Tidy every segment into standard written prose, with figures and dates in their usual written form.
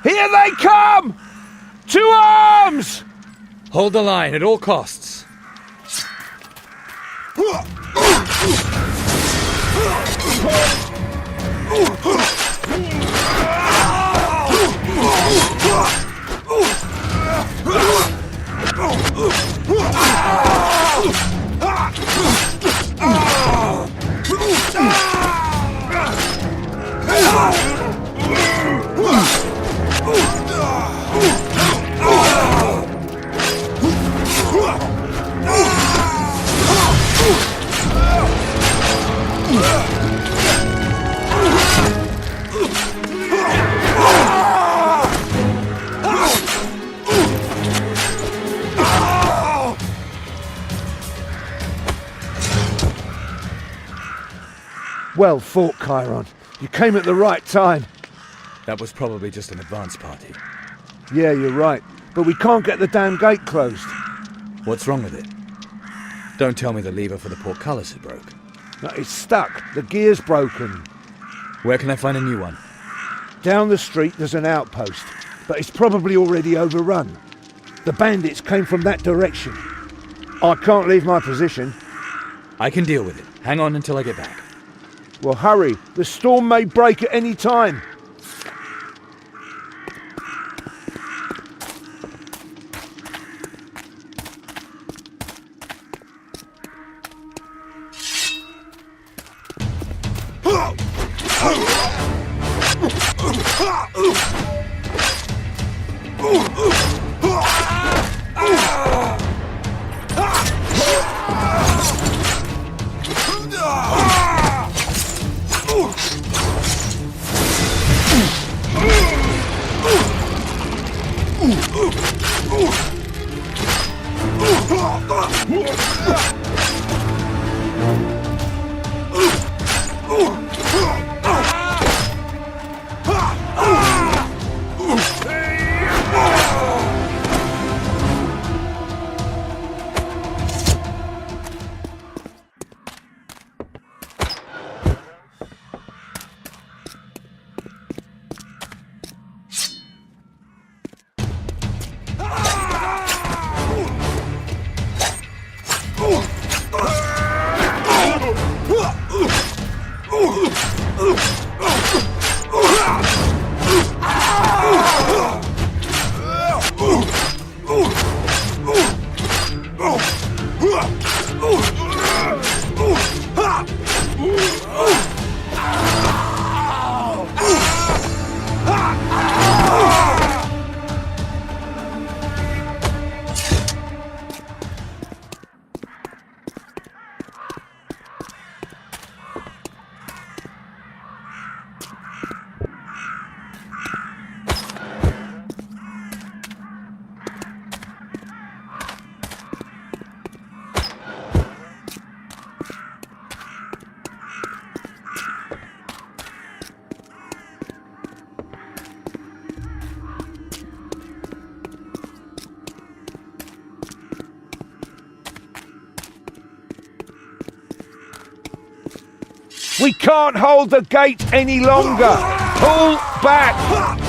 Here they come! To arms! Hold the line at all costs. Well fought, Chiron. You came at the right time. That was probably just an advance party. Yeah, you're right. But we can't get the damn gate closed. What's wrong with it? Don't tell me the lever for the portcullis is broke. No, it's stuck. The gear's broken. Where can I find a new one? Down the street there's an outpost, but it's probably already overrun. The bandits came from that direction. I can't leave my position. I can deal with it. Hang on until I get back. Well, hurry. The storm may break at any time. We can't hold the gate any longer! Pull back!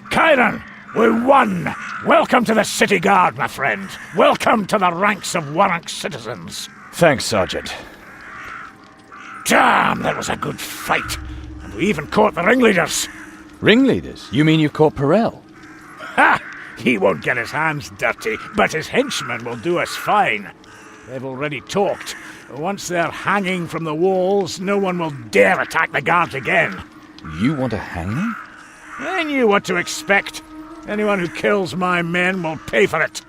Kyron, we won! Welcome to the City Guard, my friend. Welcome to the ranks of Warrank's citizens. Thanks, Sergeant. Damn, that was a good fight. And we even caught the ringleaders. Ringleaders? You mean you've caught Perel? Ha! He won't get his hands dirty, but his henchmen will do us fine. They've already talked. Once they're hanging from the walls, no one will dare attack the guards again. You want to hang them? I knew what to expect. Anyone who kills my men will pay for it.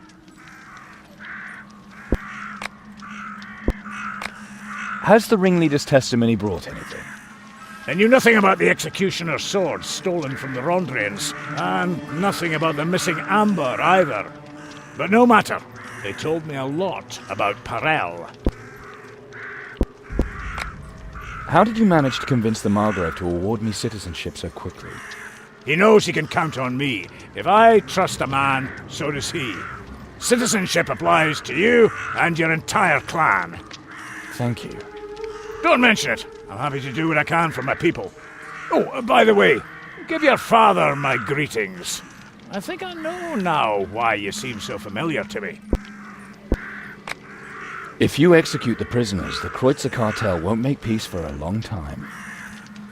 Has the ringleader's testimony brought anything? They knew nothing about the executioner's swords stolen from the Rondrians, and nothing about the missing amber either. But no matter, they told me a lot about Perel. How did you manage to convince the Margrave to award me citizenship so quickly? He knows he can count on me. If I trust a man, so does he. Citizenship applies to you and your entire clan. Thank you. Don't mention it. I'm happy to do what I can for my people. Oh, by the way, give your father my greetings. I think I know now why you seem so familiar to me. If you execute the prisoners, the Kreutzer cartel won't make peace for a long time.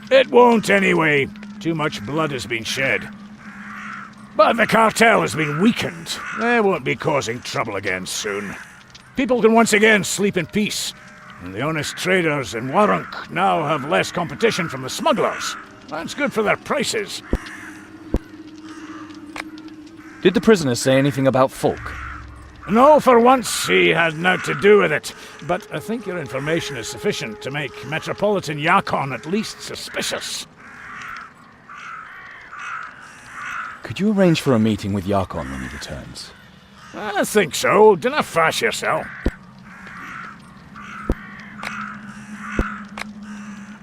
It won't anyway. Too much blood has been shed. But the cartel has been weakened. They won't be causing trouble again soon. People can once again sleep in peace. And the honest traders in Warrank now have less competition from the smugglers. That's good for their prices. Did the prisoners say anything about Folk? No, for once he had naught to do with it. But I think your information is sufficient to make Metropolitan Yakon at least suspicious. Could you arrange for a meeting with Yakon when he returns? I think so. Dinna fash yourself.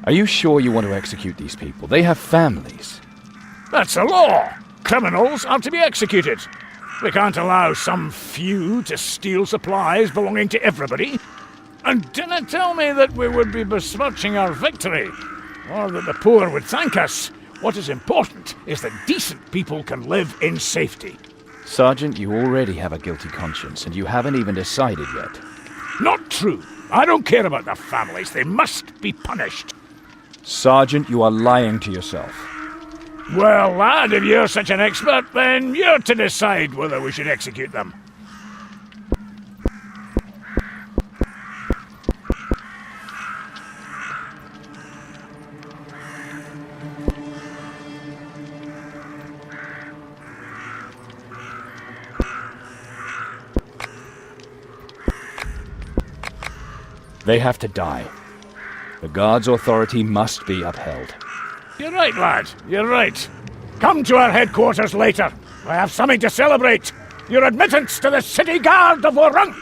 Are you sure you want to execute these people? They have families. That's a law. Criminals are to be executed. We can't allow some few to steal supplies belonging to everybody. And dinna tell me that we would be besmirching our victory, or that the poor would thank us. What is important is that decent people can live in safety. Sergeant, you already have a guilty conscience, and you haven't even decided yet. Not true. I don't care about their families. They must be punished. Sergeant, you are lying to yourself. Well, lad, if you're such an expert, then you're to decide whether we should execute them. They have to die. The guard's authority must be upheld. You're right, lad. You're right. Come to our headquarters later. I have something to celebrate. Your admittance to the City Guard of Warrank.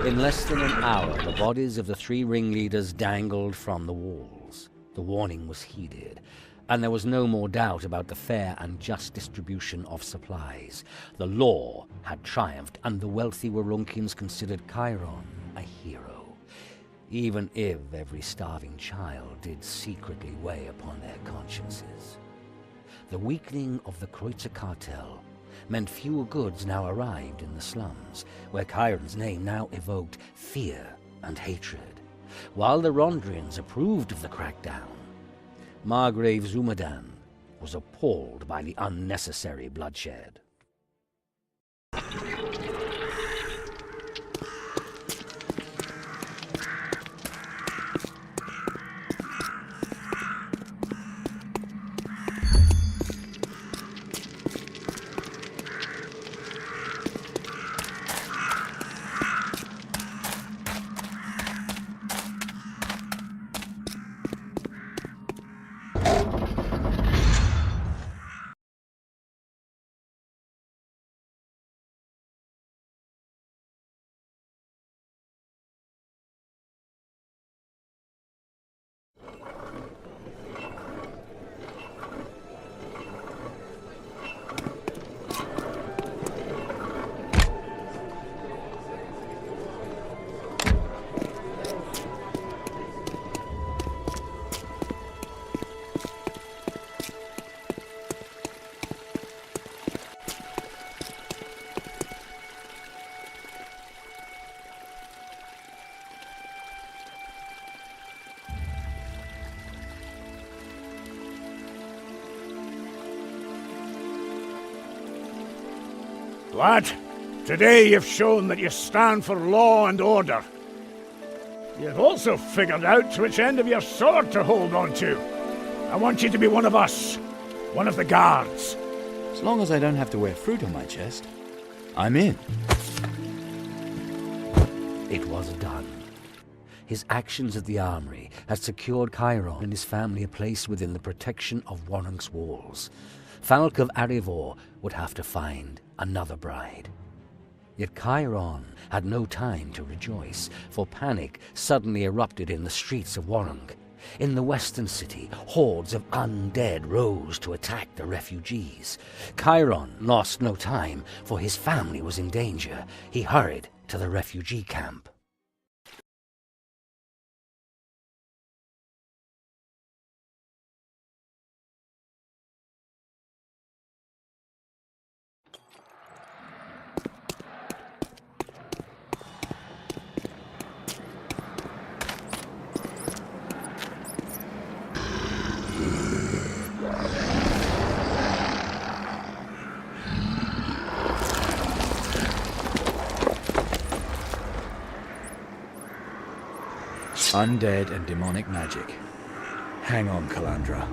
In less than an hour, the bodies of the three ringleaders dangled from the walls. The warning was heeded, and there was no more doubt about the fair and just distribution of supplies. The law had triumphed, and the wealthy Warunkians considered Chiron a hero, even if every starving child did secretly weigh upon their consciences. The weakening of the Kreutzer cartel meant fewer goods now arrived in the slums, where Chiron's name now evoked fear and hatred. While the Rondrians approved of the crackdown, Margrave Zumadan was appalled by the unnecessary bloodshed. Lad, today you've shown that you stand for law and order. You've also figured out which end of your sword to hold on to. I want you to be one of us. One of the guards. As long as I don't have to wear fruit on my chest, I'm in. It was done. His actions at the armory had secured Chiron and his family a place within the protection of Warrank's walls. Falk of Arivor would have to find another bride. Yet Chiron had no time to rejoice, for panic suddenly erupted in the streets of Warrank. In the western city, hordes of undead rose to attack the refugees. Chiron lost no time, for his family was in danger. He hurried to the refugee camp. Undead and demonic magic. Hang on, Calandra.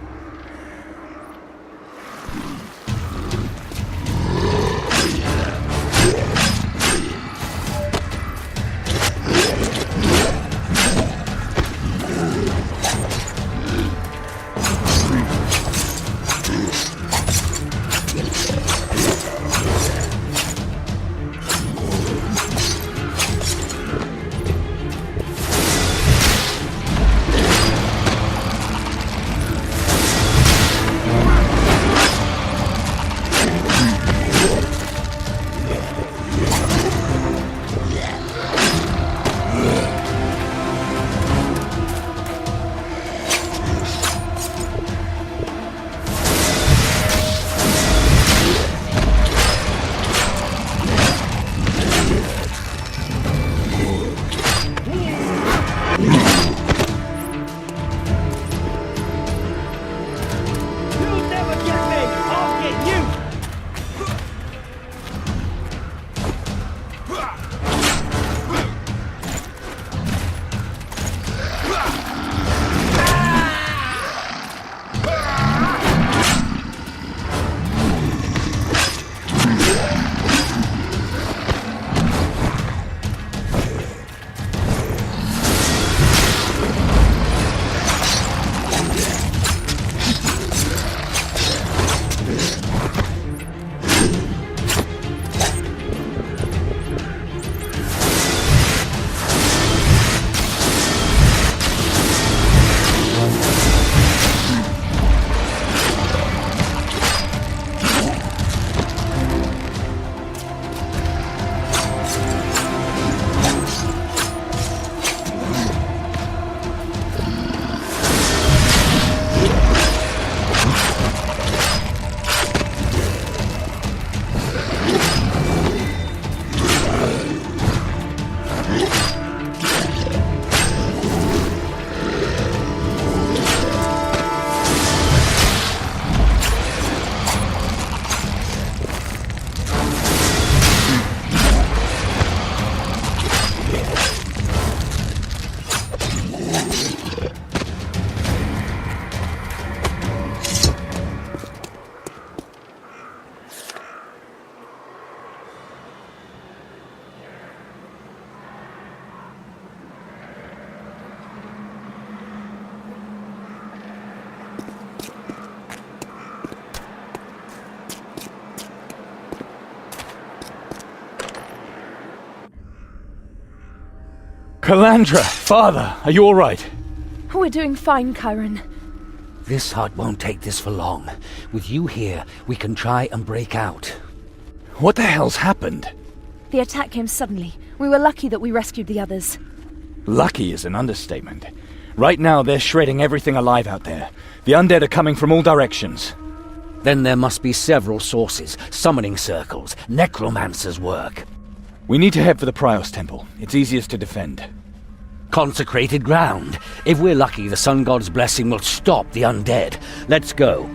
Calandra! Father, are you alright? We're doing fine, Chiron. This hut won't take this for long. With you here, we can try and break out. What the hell's happened? The attack came suddenly. We were lucky that we rescued the others. Lucky is an understatement. Right now, they're shredding everything alive out there. The undead are coming from all directions. Then there must be several sources, summoning circles, necromancer's work. We need to head for the Prios Temple. It's easiest to defend. Consecrated ground. If we're lucky, the Sun God's blessing will stop the undead. Let's go.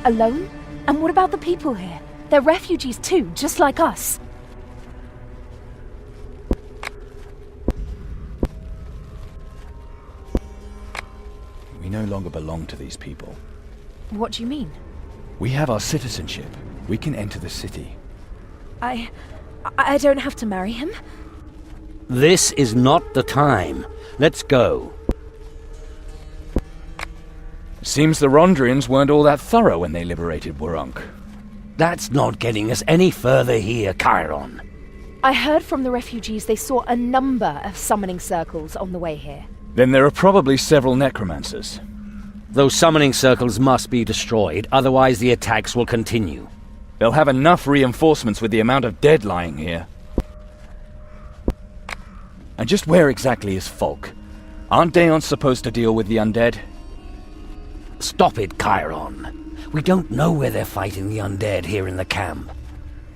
Alone? And what about the people here? They're refugees too, just like us. We no longer belong to these people. What do you mean? We have our citizenship. We can enter the city. I don't have to marry him? This is not the time. Let's go. Seems the Rondrians weren't all that thorough when they liberated Warunk. That's not getting us any further here, Chiron. I heard from the refugees they saw a number of summoning circles on the way here. Then there are probably several necromancers. Those summoning circles must be destroyed, otherwise the attacks will continue. They'll have enough reinforcements with the amount of dead lying here. And just where exactly is Falk? Aren't Daeons supposed to deal with the undead? Stop it, Chiron. We don't know where they're fighting the undead here in the camp.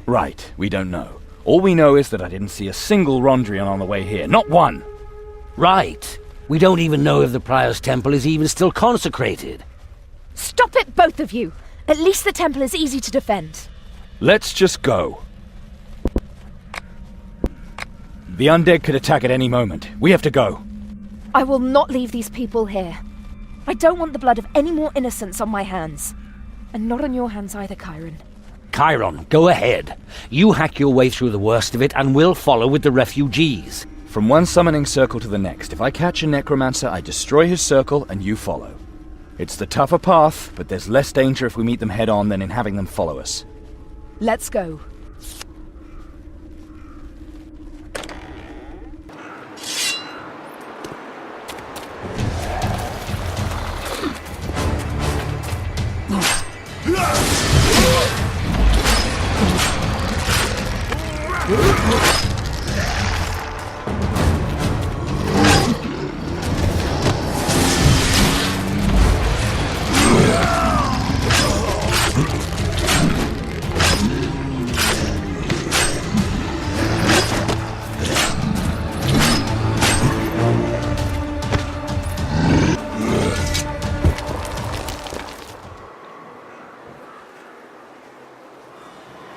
Right, we don't know. All we know is that I didn't see a single Rondrian on the way here. Not one! Right. We don't even know if the Prior's temple is even still consecrated. Stop it, both of you! At least the temple is easy to defend. Let's just go. The undead could attack at any moment. We have to go. I will not leave these people here. I don't want the blood of any more innocents on my hands. And not on your hands either, Chiron. Chiron, go ahead. You hack your way through the worst of it, and we'll follow with the refugees. From one summoning circle to the next, if I catch a necromancer, I destroy his circle and you follow. It's the tougher path, but there's less danger if we meet them head-on than in having them follow us. Let's go.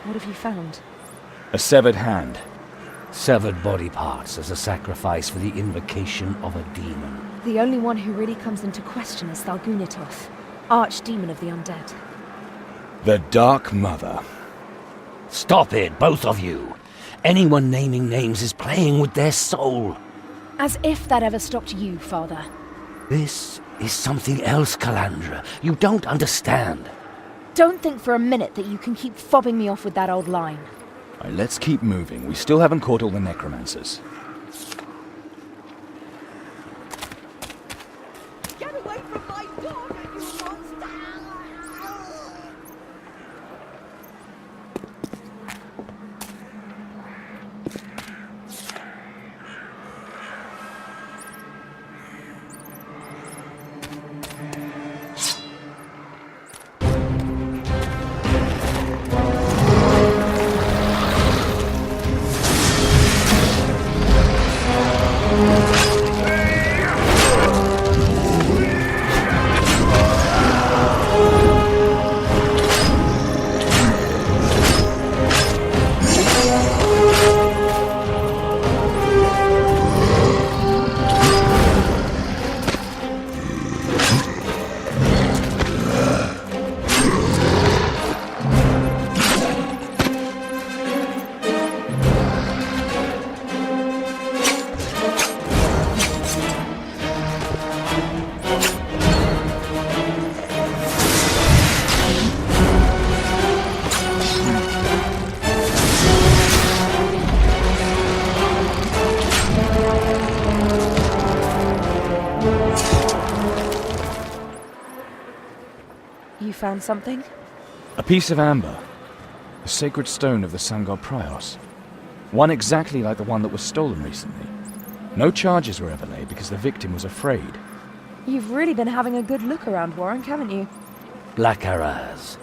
What have you found? A severed hand. Severed body parts as a sacrifice for the invocation of a demon. The only one who really comes into question is Thalgunitoth, archdemon of the undead. The Dark Mother. Stop it, both of you. Anyone naming names is playing with their soul. As if that ever stopped you, Father. This is something else, Calandra. You don't understand. Don't think for a minute that you can keep fobbing me off with that old line. All right, let's keep moving. We still haven't caught all the necromancers. Get away from my daughter, you monster! You found something? A piece of amber. The sacred stone of the sun god Prios. One exactly like the one that was stolen recently. No charges were ever laid because the victim was afraid. You've really been having a good look around Warunk, haven't you? Black-Araz.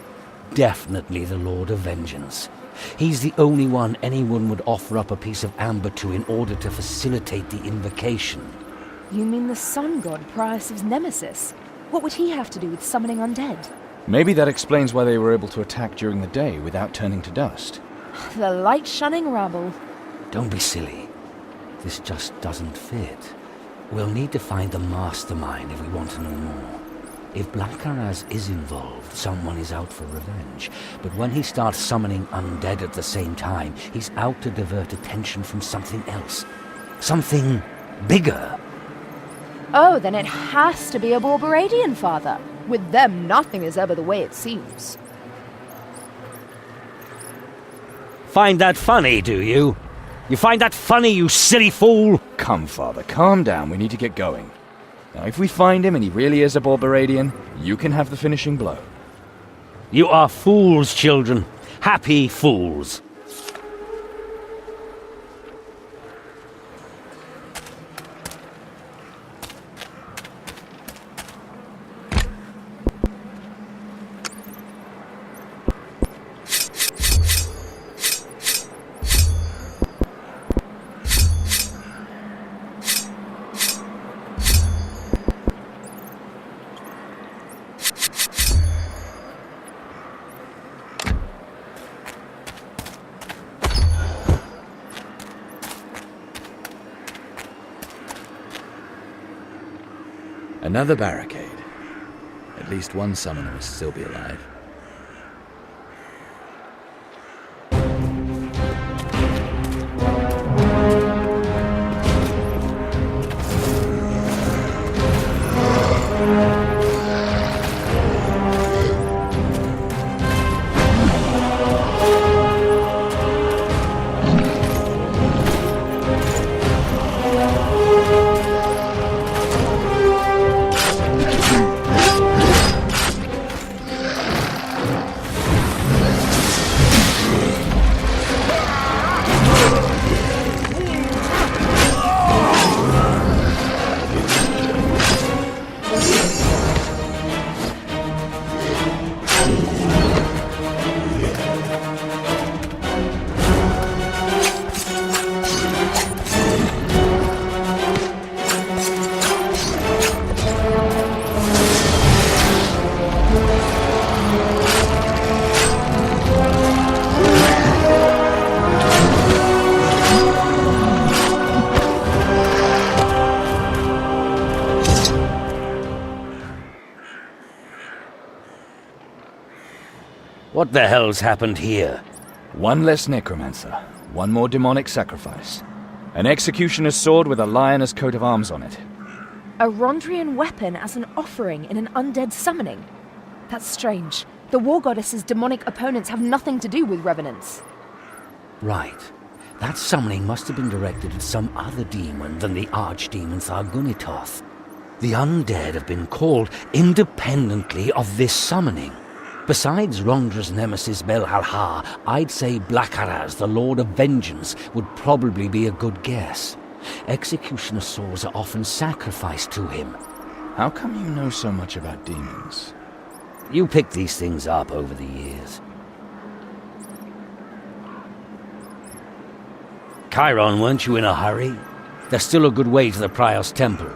Definitely the Lord of Vengeance. He's the only one anyone would offer up a piece of amber to in order to facilitate the invocation. You mean the sun god, Prias's nemesis? What would he have to do with summoning undead? Maybe that explains why they were able to attack during the day without turning to dust. The light-shunning rabble. Don't be silly. This just doesn't fit. We'll need to find the mastermind if we want to know more. If Blackaraz is involved, someone is out for revenge. But when he starts summoning undead at the same time, he's out to divert attention from something else. Something bigger. Oh, then it has to be a Borberadian, Father. With them, nothing is ever the way it seems. Find that funny, do you? You find that funny, you silly fool? Come, Father, calm down. We need to get going. Now, if we find him and he really is a Borberadian, you can have the finishing blow. You are fools, children. Happy fools. Another barricade. At least one summoner must still be alive. What the hell's happened here? One less necromancer, one more demonic sacrifice. An executioner's sword with a lioness coat of arms on it. A Rondrian weapon as an offering in an undead summoning. That's strange. The war goddess's demonic opponents have nothing to do with revenants. Right. That summoning must have been directed at some other demon than the archdemon Thargunitoth. The undead have been called independently of this summoning. Besides Rondra's nemesis Belhalha, I'd say Blackaraz, the Lord of Vengeance, would probably be a good guess. Executioner swords are often sacrificed to him. How come you know so much about demons? You picked these things up over the years. Chiron, weren't you in a hurry? There's still a good way to the Prios Temple.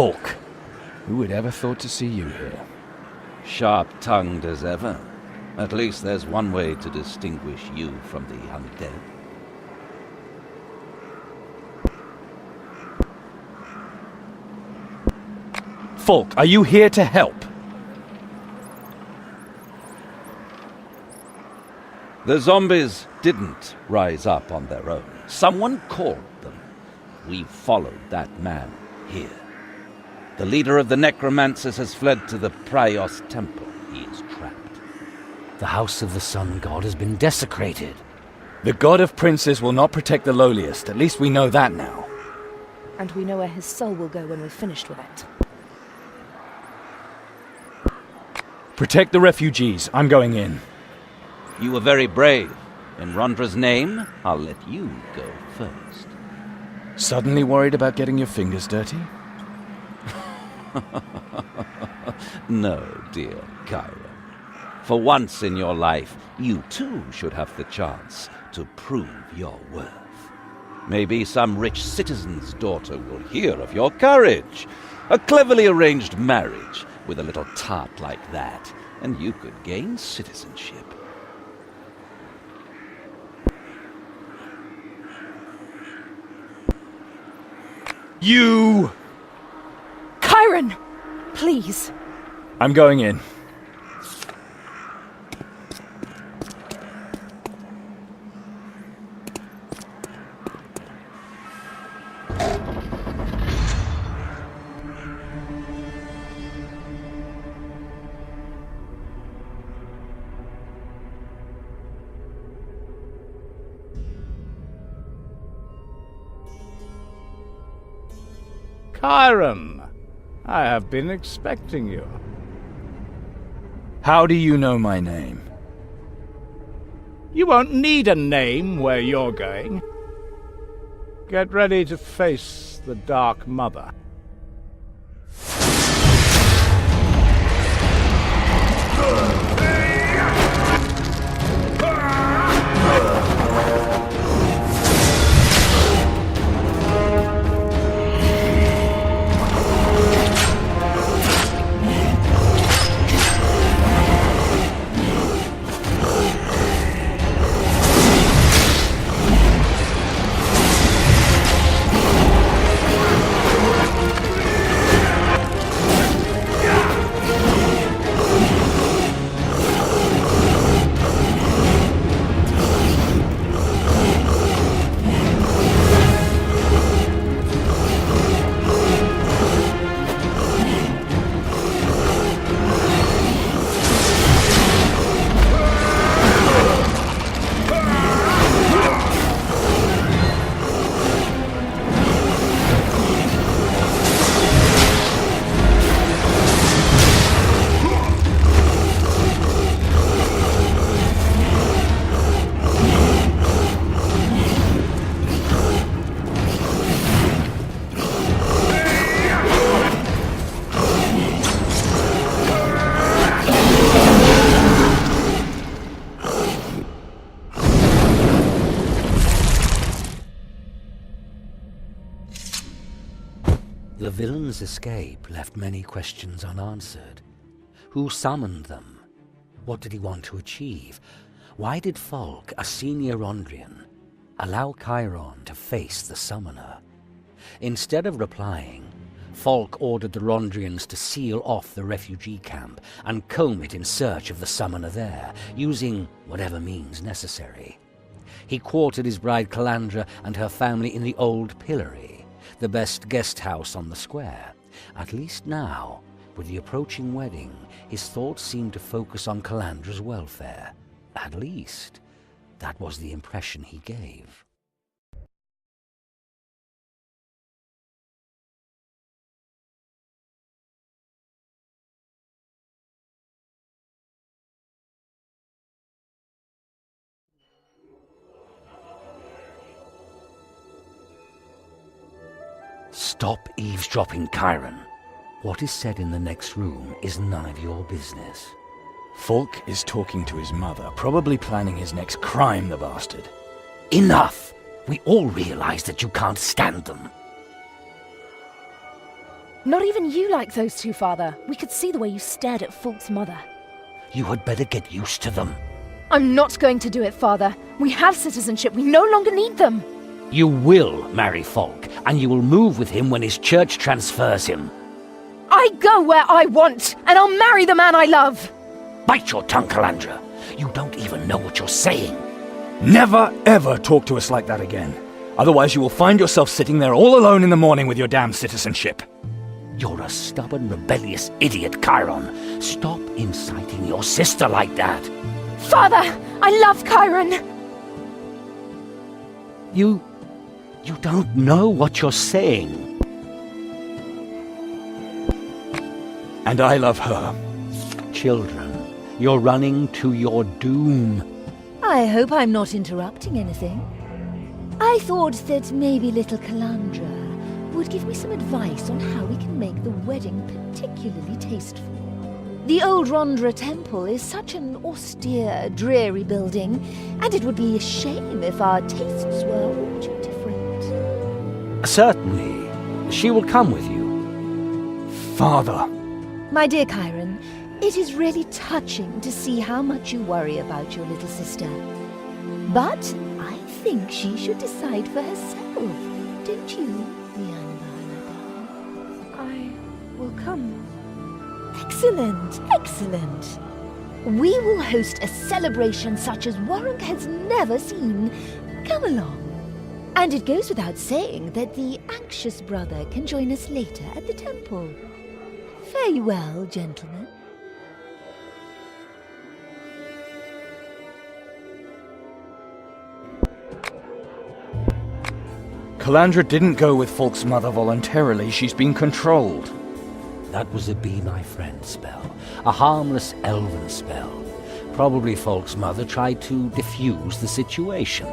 Falk. Who would ever thought to see you here? Sharp-tongued as ever. At least there's one way to distinguish you from the undead. Falk, are you here to help? The zombies didn't rise up on their own. Someone called them. We followed that man here. The leader of the necromancers has fled to the Prios Temple. He is trapped. The House of the Sun God has been desecrated. The God of Princes will not protect the lowliest. At least we know that now. And we know where his soul will go when we've finished with it. Protect the refugees. I'm going in. You were very brave. In Rondra's name, I'll let you go first. Suddenly worried about getting your fingers dirty? No, dear Kyra. For once in your life, you too should have the chance to prove your worth. Maybe some rich citizen's daughter will hear of your courage. A cleverly arranged marriage with a little tart like that, and you could gain citizenship. You! Chiron! Please. I'm going in. Chiron, I have been expecting you. How do you know my name? You won't need a name where you're going. Get ready to face the Dark Mother. The villain's escape left many questions unanswered. Who summoned them? What did he want to achieve? Why did Falk, a senior Rondrian, allow Chiron to face the summoner? Instead of replying, Falk ordered the Rondrians to seal off the refugee camp and comb it in search of the summoner there, using whatever means necessary. He quartered his bride Calandra and her family in the Old Pillory, the best guest house on the square. At least now, with the approaching wedding, his thoughts seemed to focus on Calandra's welfare. At least, that was the impression he gave. Stop eavesdropping, Chiron. What is said in the next room is none of your business. Falk is talking to his mother, probably planning his next crime, the bastard. Enough! We all realize that you can't stand them. Not even you like those two, Father. We could see the way you stared at Falk's mother. You had better get used to them. I'm not going to do it, Father. We have citizenship. We no longer need them. You will marry Falk, and you will move with him when his church transfers him. I go where I want, and I'll marry the man I love. Bite your tongue, Calandra. You don't even know what you're saying. Never, ever talk to us like that again. Otherwise you will find yourself sitting there all alone in the morning with your damn citizenship. You're a stubborn, rebellious idiot, Chiron. Stop inciting your sister like that. Father, I love Chiron. You don't know what you're saying. And I love her. Children, you're running to your doom. I hope I'm not interrupting anything. I thought that maybe little Calandra would give me some advice on how we can make the wedding particularly tasteful. The old Rondra Temple is such an austere, dreary building, and it would be a shame if our tastes were all too different. Certainly. She will come with you. Father! My dear Chiron, it is really touching to see how much you worry about your little sister. But I think she should decide for herself, don't you, Bianca? I will come. Excellent, excellent. We will host a celebration such as Warwick has never seen. Come along. And it goes without saying that the anxious brother can join us later at the temple. Fare you well, gentlemen. Calandra didn't go with Folk's mother voluntarily. She's been controlled. That was a Be My Friend spell. A harmless elven spell. Probably Folk's mother tried to defuse the situation.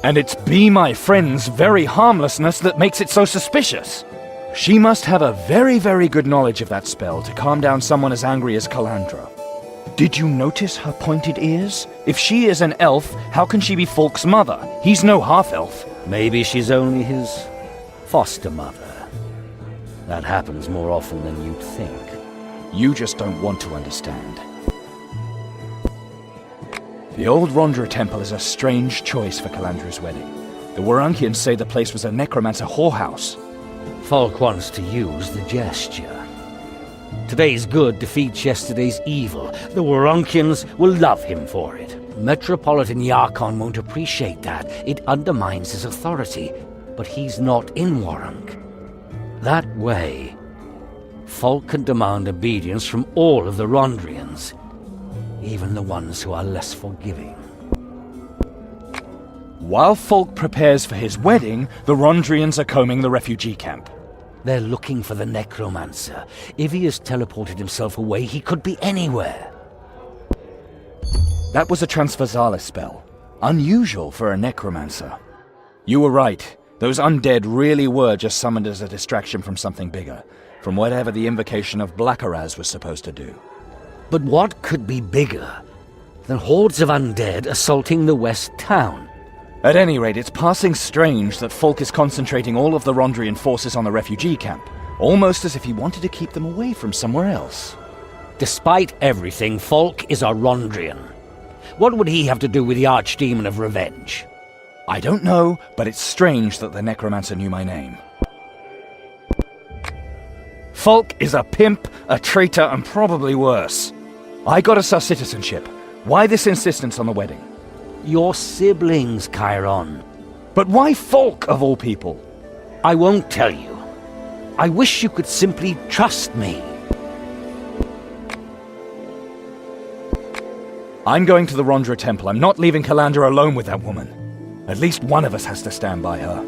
And it's Be My Friend's very harmlessness that makes it so suspicious. She must have a very, very good knowledge of that spell to calm down someone as angry as Calandra. Did you notice her pointed ears? If she is an elf, how can she be Folk's mother? He's no half-elf. Maybe she's only his foster mother. That happens more often than you'd think. You just don't want to understand. The old Rondra Temple is a strange choice for Calandra's wedding. The Warunkians say the place was a necromancer whorehouse. Folk wants to use the gesture. Today's good defeats yesterday's evil. The Warunkians will love him for it. Metropolitan Yarkon won't appreciate that. It undermines his authority. But he's not in Warunk. That way, folk can demand obedience from all of the Rondrians, even the ones who are less forgiving. While Folk prepares for his wedding, the Rondrians are combing the refugee camp. They're looking for the necromancer. If he has teleported himself away, he could be anywhere. That was a transversalis spell. Unusual for a necromancer. You were right. Those undead really were just summoned as a distraction from something bigger. From whatever the invocation of Blackaraz was supposed to do. But what could be bigger than hordes of undead assaulting the West Town? At any rate, it's passing strange that Folk is concentrating all of the Rondrian forces on the refugee camp, almost as if he wanted to keep them away from somewhere else. Despite everything, Folk is a Rondrian. What would he have to do with the Archdemon of Revenge? I don't know, but it's strange that the necromancer knew my name. Folk is a pimp, a traitor, and probably worse. I got us our citizenship. Why this insistence on the wedding? Your siblings, Chiron. But why Folk, of all people? I won't tell you. I wish you could simply trust me. I'm going to the Rondra Temple. I'm not leaving Calandra alone with that woman. At least one of us has to stand by her.